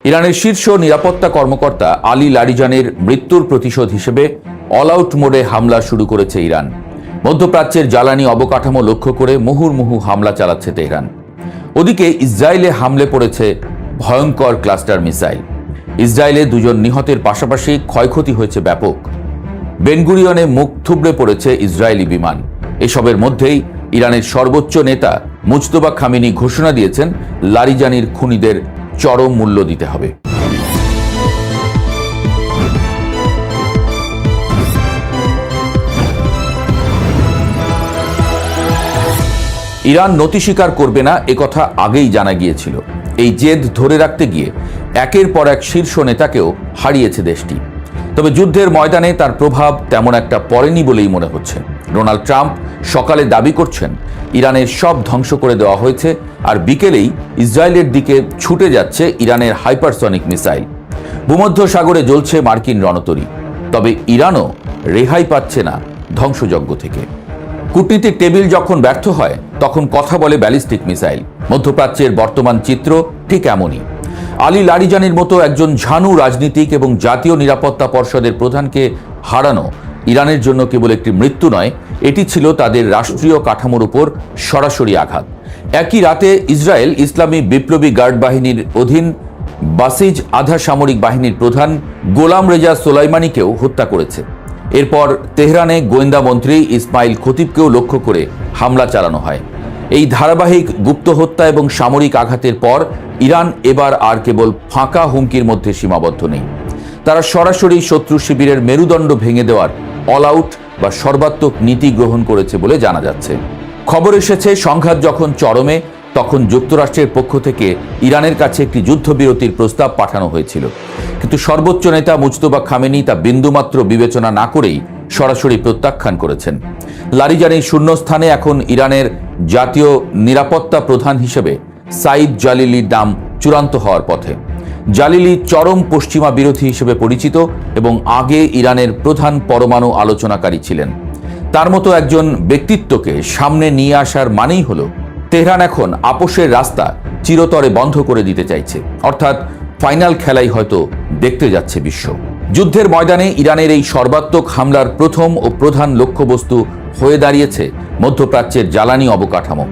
ইরানের শীর্ষ নিরাপত্তা কর্মকর্তা আলী লারিজানির মৃত্যুর প্রতিশোধ হিসেবে অল আউট মোডে হামলা শুরু করেছে ইরান। মধ্যপ্রাচ্যের জ্বালানি অবকাঠামো লক্ষ্য করে মুহুর্মুহু হামলা চালাচ্ছে তেহরান। ওদিকে ইসরায়েলে হামলে পড়েছে ভয়ঙ্কর ক্লাস্টার মিসাইল। ইসরায়েলে দুজন নিহতের পাশাপাশি ক্ষয়ক্ষতি হয়েছে ব্যাপক। বেনগুরিয়নে মুখ থুবড়ে পড়েছে ইসরায়েলি বিমান। এসবের মধ্যেই ইরানের সর্বোচ্চ নেতা মুজতবা খামেনি ঘোষণা দিয়েছেন লারিজানির খুনিদের চরম মূল্য দিতে হবে। ইরান নতি স্বীকার করবে না একথা আগেই জানা গিয়েছিল। এই জেদ ধরে রাখতে গিয়ে একের পর এক শীর্ষ নেতাকেও হারিয়েছে দেশটি। তবে যুদ্ধের ময়দানে তার প্রভাব তেমন একটা পড়েনি বলেই মনে হচ্ছে। ডোনাল্ড ট্রাম্প সকালে দাবি করছেন ইরানের সব ধ্বংস করে দেওয়া হয়েছে, আর বিকেলেই ইসরায়েলের দিকে ছুটে যাচ্ছে ইরানের হাইপারসনিক মিসাইল। ভূমধ্যসাগরে জ্বলছে মার্কিন রণতরী। তবে ইরানও রেহাই পাচ্ছে না ধ্বংসযজ্ঞ থেকে। কূটনীতিক টেবিল যখন ব্যর্থ হয় তখন কথা বলে ব্যালিস্টিক মিসাইল। মধ্যপ্রাচ্যের বর্তমান চিত্র ঠিক এমনই। আলী লারিজানির মতো একজন ঝানু রাজনীতিক এবং জাতীয় নিরাপত্তা পর্ষদের প্রধানকে হারানো ইরানের জন্য কেবল একটি মৃত্যু নয়, এটি ছিল তাদের রাষ্ট্রীয় কাঠামোর উপর সরাসরি আঘাত। একই রাতে ইসরায়েল ইসলামী বিপ্লবী গার্ড বাহিনীর অধীন বাসিজ আধা সামরিক বাহিনীর প্রধান গোলাম রেজা সোলাইমানিকেও হত্যা করেছে। এরপর তেহরানে গোয়েন্দা মন্ত্রী ইসমাইল খতিবকেও লক্ষ্য করে হামলা চালানো হয়। এই ধারাবাহিক গুপ্ত হত্যা এবং সামরিক আঘাতের পর ইরান এবার আর কেবল ফাঁকা হুমকির মধ্যে সীমাবদ্ধ নেই। তারা সরাসরি শত্রু শিবিরের মেরুদণ্ড ভেঙে দেওয়ার অল আউট বা সর্বাত্মক নীতি গ্রহণ করেছে বলে জানা যাচ্ছে। খবর এসেছে সংঘাত যখন চরমে তখন যুক্তরাষ্ট্রের পক্ষ থেকে ইরানের কাছে একটি যুদ্ধবিরতির প্রস্তাব পাঠানো হয়েছিল, কিন্তু সর্বোচ্চ নেতা মুজতবা খামেনি তা বিন্দুমাত্র বিবেচনা না করেই সরাসরি প্রত্যাখ্যান করেছেন। লারিজানির শূন্যস্থানে এখন ইরানের জাতীয় নিরাপত্তা প্রধান হিসেবে সাইদ জালিলির নাম চূড়ান্ত হওয়ার পথে। জালিলি চরম পশ্চিমা বিরোধী হিসেবে পরিচিত এবং আগে ইরানের প্রধান পরমাণু আলোচনাকারী ছিলেন। তার মতো একজন ব্যক্তিত্বকে সামনে নিয়ে আসার মানেই হল তেহরান এখন আপোষের রাস্তা চিরতরে বন্ধ করে দিতে চাইছে, অর্থাৎ ফাইনাল খেলাই হয়তো দেখতে যাচ্ছে বিশ্ব। যুদ্ধের ময়দানে ইরানের এই সর্বাত্মক হামলার প্রথম ও প্রধান লক্ষ্যবস্তু হয়ে দাঁড়িয়েছে মধ্যপ্রাচ্যের জ্বালানি অবকাঠামো।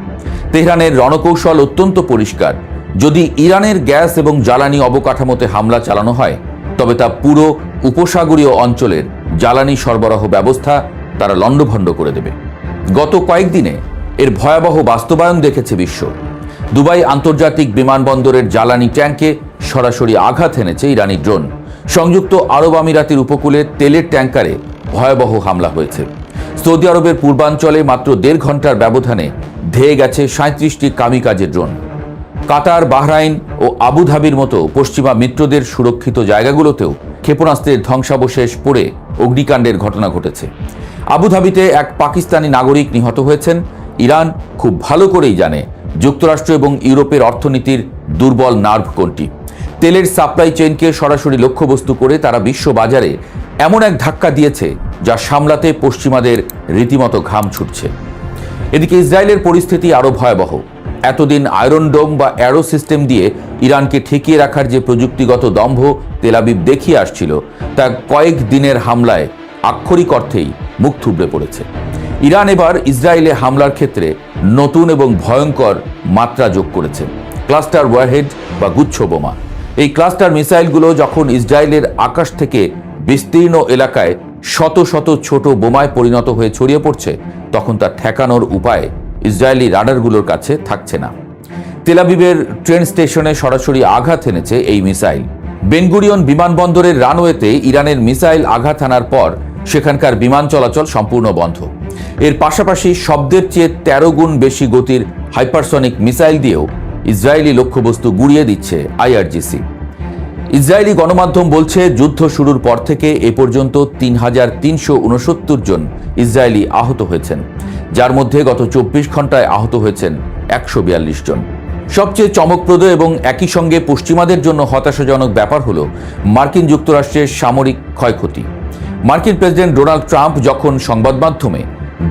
তেহরানের রণকৌশল অত্যন্ত পরিষ্কার। যদি ইরানের গ্যাস এবং জ্বালানি অবকাঠামোতে হামলা চালানো হয় তবে তা পুরো উপসাগরীয় অঞ্চলের জ্বালানি সরবরাহ ব্যবস্থা তারা লণ্ডভণ্ড করে দেবে। গত কয়েকদিনে এর ভয়াবহ বাস্তবায়ন দেখেছে বিশ্ব। দুবাই আন্তর্জাতিক বিমানবন্দরের জ্বালানি ট্যাঙ্কে সরাসরি আঘাত এনেছে ইরানি ড্রোন। সংযুক্ত আরব আমিরাতের উপকূলে তেলের ট্যাঙ্কারে ভয়াবহ হামলা হয়েছে। সৌদি আরবের পূর্বাঞ্চলে মাত্র 1.5 ঘন্টার ব্যবধানে ধেয়ে গেছে 37টি কামিকাজে ড্রোন। কাতার, বাহরাইন ও আবুধাবির মতো পশ্চিমা মিত্রদের সুরক্ষিত জায়গাগুলোতেও ক্ষেপণাস্ত্রের ধ্বংসাবশেষ পড়ে অগ্নিকাণ্ডের ঘটনা ঘটেছে। আবুধাবিতে এক পাকিস্তানি নাগরিক নিহত হয়েছেন। ইরান খুব ভালো করেই জানে যুক্তরাষ্ট্র এবং ইউরোপের অর্থনীতির দুর্বল নার্ভ কোনটি। তেলের সাপ্লাই চেইনকে সরাসরি লক্ষ্যবস্তু করে তারা বিশ্ব বাজারে এমন এক ধাক্কা দিয়েছে যা সামলাতে পশ্চিমাদের রীতিমতো ঘাম ছুটছে। এদিকে ইসরায়েলের পরিস্থিতি আরও ভয়াবহ। এতদিন আয়রন ডোম বা অ্যারো সিস্টেম দিয়ে ইরানকে ঠেকিয়ে রাখার যে প্রযুক্তিগত দম্ভ তেল আবিব দেখিয়ে আসছিল তা কয়েক দিনের হামলায় আক্ষরিক অর্থেই মুখ থুবড়ে পড়েছে। ইরান এবার ইসরায়েলে হামলার ক্ষেত্রে নতুন এবং ভয়ঙ্কর মাত্রা যোগ করেছে। ক্লাস্টার ওয়ারহেড বা গুচ্ছ বোমা। এই ক্লাস্টার মিসাইলগুলো যখন ইসরায়েলের আকাশ থেকে বিস্তীর্ণ এলাকায় শত শত ছোট বোমায় পরিণত হয়ে ছড়িয়ে পড়ছে তখন তা ঠেকানোর উপায় ইসরায়েলি রাডারগুলোর কাছে থাকছে না। তেল আবিবের ট্রেন স্টেশনে সরাসরি আঘাত এনেছে এই মিসাইল। বেনগুরিয়ন বিমানবন্দরের রানওয়েতে ইরানের মিসাইল আঘাত হানার পর সেখানকার বিমান চলাচল সম্পূর্ণ বন্ধ। এর পাশাপাশি শব্দের চেয়ে 13 গুণ বেশি গতির হাইপারসনিক মিসাইল দিয়েও ইসরায়েলি লক্ষ্যবস্তু গুড়িয়ে দিচ্ছে আইআরজিসি। ইসরায়েলি গণমাধ্যম বলছে যুদ্ধ শুরুর পর থেকে এ পর্যন্ত 3,369 জন ইসরায়েলি আহত হয়েছেন, যার মধ্যে গত 24 ঘন্টায় আহত হয়েছেন 142 জন। সবচেয়ে চমকপ্রদ এবং একই সঙ্গে পশ্চিমাদের জন্য হতাশাজনক ব্যাপার হল মার্কিন যুক্তরাষ্ট্রের সামরিক ক্ষয়ক্ষতি। মার্কিন প্রেসিডেন্ট ডোনাল্ড ট্রাম্প যখন সংবাদ মাধ্যমে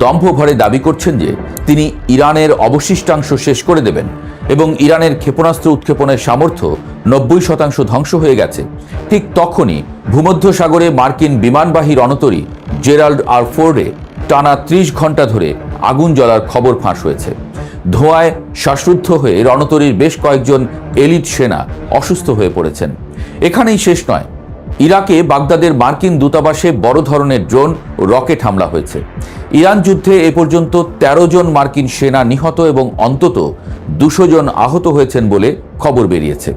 দম্ভ ভরে দাবি করছেন যে তিনি ইরানের অবশিষ্টাংশ শেষ করে দেবেন এবং ইরানের ক্ষেপণাস্ত্র উৎক্ষেপণের সামর্থ্য 90% ধ্বংস হয়ে গেছে, ঠিক তখনই ভূমধ্যসাগরে মার্কিন বিমানবাহী রণতরী জেরাল্ড আর ফোর্ডে টানা 30 ঘন্টা ধরে আগুন জ্বলার খবর ফাঁস হয়েছে। ধোঁয়ায় শ্বাসরুদ্ধ হয়ে রণতরীর বেশ কয়েকজন এলিট সেনা অসুস্থ হয়ে পড়েছেন। এখানেই শেষ নয়, ইরাকে বাগদাদের মার্কিন দূতাবাসে বড় ধরনের ড্রোন ও রকেট হামলা হয়েছে। ইরান যুদ্ধে এ পর্যন্ত 13 জন মার্কিন সেনা নিহত এবং অন্তত 200 জন আহত হয়েছেন বলে খবর বেরিয়েছে।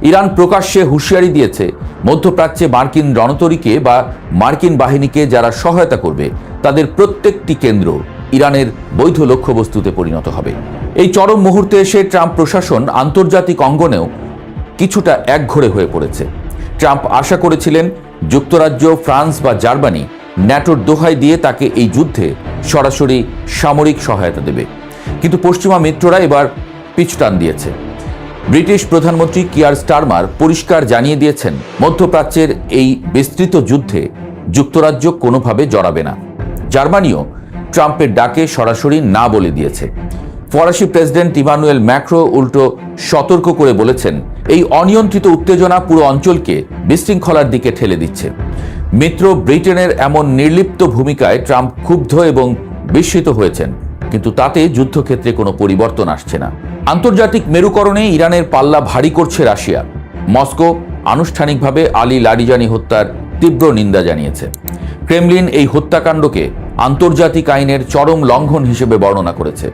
ইরান প্রকাশ্যে হুঁশিয়ারি দিয়েছে, মধ্যপ্রাচ্যে মার্কিন রণতরীকে বা মার্কিন বাহিনীকে যারা সহায়তা করবে তাদের প্রত্যেকটি কেন্দ্র ইরানের বৈধ লক্ষ্যবস্তুতে পরিণত হবে। এই চরম মুহূর্তে এসে ট্রাম্প প্রশাসন আন্তর্জাতিক অঙ্গনেও কিছুটা একঘরে হয়ে পড়েছে। ট্রাম্প আশা করেছিলেন যুক্তরাজ্য, ফ্রান্স বা জার্মানি ন্যাটোর দোহাই দিয়ে তাকে এই যুদ্ধে সরাসরি সামরিক সহায়তা দেবে, কিন্তু পশ্চিমা মিত্ররা এবার পিছটান দিয়েছে। ব্রিটিশ প্রধানমন্ত্রী কিয়ার স্টারমার পরিষ্কার জানিয়ে দিয়েছেন, মধ্যপ্রাচ্যের এই বিস্তৃত যুদ্ধে যুক্তরাজ্য কোনোভাবে জড়াবে না। জার্মানিও ট্রাম্পের ডাকে সরাসরি না বলে দিয়েছে। ফরাসি প্রেসিডেন্ট ইমানুয়েল ম্যাক্রো উল্টো সতর্ক করে বলেছেন, এই অনিয়ন্ত্রিত উত্তেজনা পুরো অঞ্চলকে বিশৃঙ্খলার দিকে ঠেলে দিচ্ছে। মিত্র ব্রিটেনের এমন নির্লিপ্ত ভূমিকায় ট্রাম্প ক্ষুব্ধ এবং বিস্মিত হয়েছেন, কিন্তু তাতে যুদ্ধক্ষেত্রে কোনো পরিবর্তন আসছে না। আন্তর্জাতিক মেরুকরণে ইরানের পাল্লা ভারী করছে রাশিয়া। মস্কো আনুষ্ঠানিকভাবে আলী লারিজানি হত্যার তীব্র নিন্দা জানিয়েছে। ক্রেমলিন এই হত্যাকাণ্ডকে আন্তর্জাতিক আইনের চরম লঙ্ঘন হিসেবে বর্ণনা করেছে।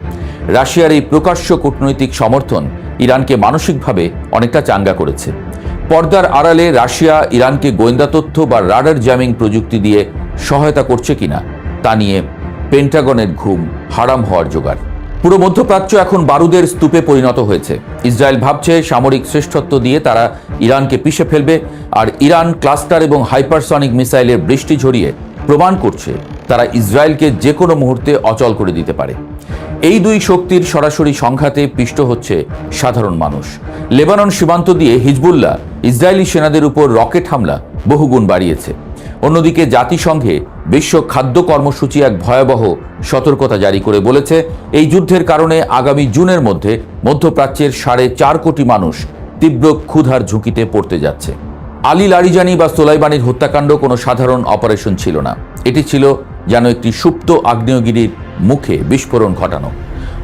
রাশিয়ার এই প্রকাশ্য কূটনৈতিক সমর্থন ইরানকে মানসিকভাবে অনেকটা চাঙ্গা করেছে। পর্দার আড়ালে রাশিয়া ইরানকে গোয়েন্দা তথ্য বা রাডার জ্যামিং প্রযুক্তি দিয়ে সহায়তা করছে কিনা তা নিয়ে পেন্টাগনের ঘুম হারাম হওয়ার জোগাড়। পুরো মধ্যপ্রাচ্য এখন বারুদের স্তূপে পরিণত হয়েছে। ইসরায়েল ভাবছে সামরিক শ্রেষ্ঠত্ব দিয়ে তারা ইরানকে পিষে ফেলবে, আর ইরান ক্লাস্টার এবং হাইপারসনিক মিসাইলের বৃষ্টি ঝরিয়ে প্রমাণ করছে তারা ইসরায়েলকে যে কোনো মুহূর্তে অচল করে দিতে পারে। এই দুই শক্তির সরাসরি সংঘাতে পিষ্ট হচ্ছে সাধারণ মানুষ। লেবানন সীমান্ত দিয়ে হিজবুল্লাহ ইসরায়েলি সেনাদের উপর রকেট হামলা বহুগুণ বাড়িয়েছে। অন্যদিকে জাতিসংঘে বিশ্ব খাদ্য কর্মসূচি এক ভয়াবহ সতর্কতা জারি করে বলেছে, এই যুদ্ধের কারণে আগামী জুনের মধ্যে মধ্যপ্রাচ্যের 4.5 কোটি মানুষ তীব্র ক্ষুধার ঝুঁকিতে পড়তে যাচ্ছে। আলী লারিজানি বা সোলাইমানির হত্যাকাণ্ড কোনো সাধারণ অপারেশন ছিল না, এটি ছিল যেন একটি সুপ্ত আগ্নেয়গিরির মুখে বিস্ফোরণ ঘটানো।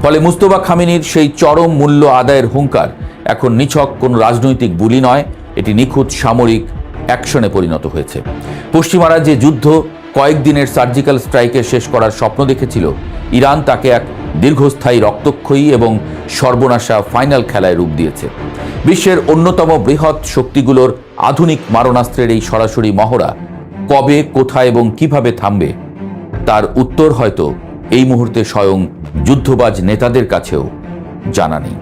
ফলে মুস্তফা খামেনির সেই চরম মূল্য আদায়ের হুঙ্কার এখন নিছক কোনো রাজনৈতিক বুলি নয়, এটি নিখুঁত সামরিক অ্যাকশনে পরিণত হয়েছে। পশ্চিমারা যে যুদ্ধ কয়েকদিনের সার্জিক্যাল স্ট্রাইকে শেষ করার স্বপ্ন দেখেছিল, ইরান তাকে এক দীর্ঘস্থায়ী রক্তক্ষয়ী এবং সর্বনাশা ফাইনাল খেলায় রূপ দিয়েছে। বিশ্বের অন্যতম বৃহৎ শক্তিগুলোর আধুনিক মারণাস্ত্রের এই সরাসরি মহড়া কবে, কোথায় এবং কিভাবে থামবে তার উত্তর হয়তো এই মুহূর্তে স্বয়ং যুদ্ধবাজ নেতাদের কাছেও জানা নেই।